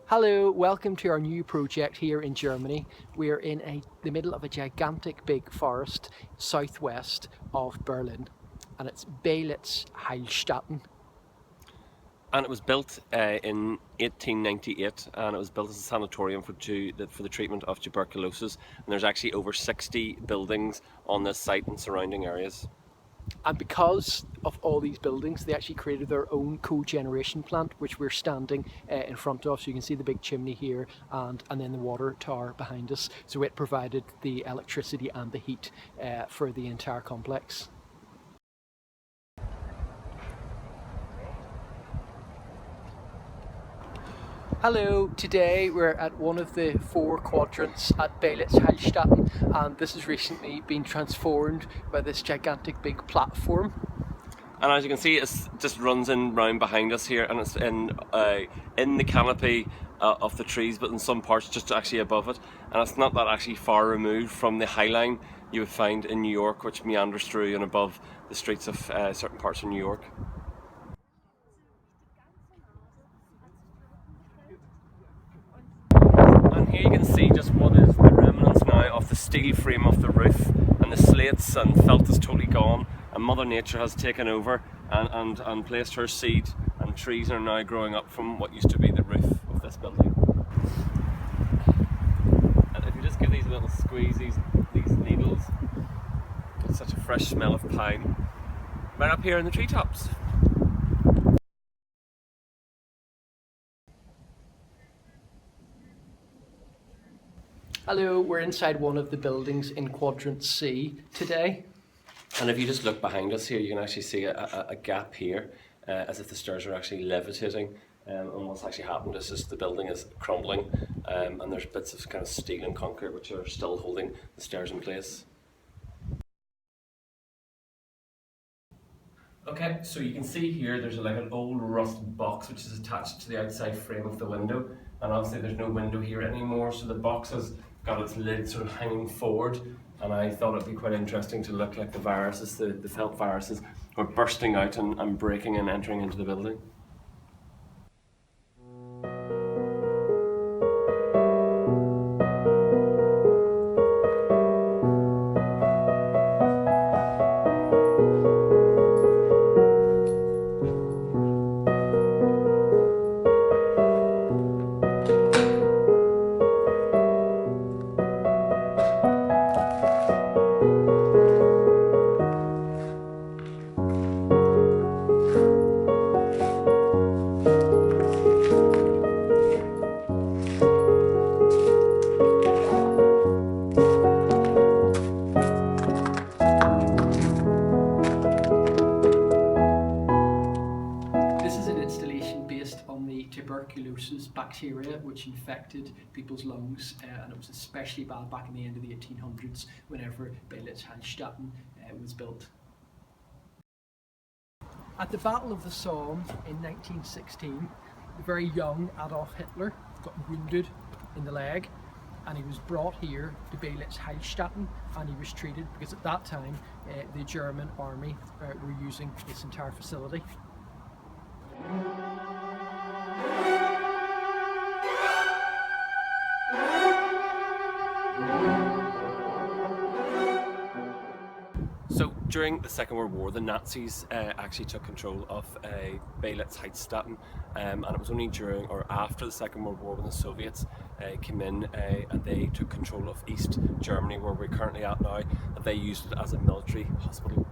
Hello, welcome to our new project here in Germany. We're in the middle of a gigantic big forest southwest of Berlin, and it's Beelitz-Heilstätten. And it was built in 1898, and it was built as a sanatorium for the treatment of tuberculosis. And there's actually over 60 buildings on this site and surrounding areas. And because of all these buildings, they actually created their own cogeneration plant, which we're standing in front of. So you can see the big chimney here and then the water tower behind us. So it provided the electricity and the heat for the entire complex. Hello, today we're at one of the 4 quadrants at Beelitz-Heilstätten, and this has recently been transformed by this gigantic big platform. And as you can see, it just runs in round behind us here, and it's in the canopy of the trees, but in some parts just actually above it. And it's not that actually far removed from the High Line you would find in New York, which meanders through and above the streets of certain parts of New York. And here you can see just what is the remnants now of the steel frame of the roof, and the slates and felt is totally gone, and Mother Nature has taken over and placed her seed, and trees are now growing up from what used to be the roof of this building. And if you just give these little squeeze, these needles, get such a fresh smell of pine right up here in the treetops. Hello, we're inside one of the buildings in Quadrant C today. And if you just look behind us here, you can actually see a gap here, as if the stairs are actually levitating. And what's actually happened is just the building is crumbling, and there's bits of kind of steel and concrete which are still holding the stairs in place. Okay, so you can see here there's like an old rusted box which is attached to the outside frame of the window, and obviously there's no window here anymore, so the box has got its lid sort of hanging forward, and I thought it'd be quite interesting to look like the viruses, the felt viruses, were bursting out and breaking and entering into the building. Tuberculosis bacteria which infected people's lungs, and it was especially bad back in the end of the 1800s whenever Beelitz-Heilstätten was built. At the Battle of the Somme in 1916, the very young Adolf Hitler got wounded in the leg, and he was brought here to Beelitz-Heilstätten, and he was treated because at that time the German army were using this entire facility. So during the Second World War, the Nazis actually took control of Beelitz-Heilstätten, and it was only during or after the Second World War when the Soviets came in and they took control of East Germany, where we're currently at now, that they used it as a military hospital.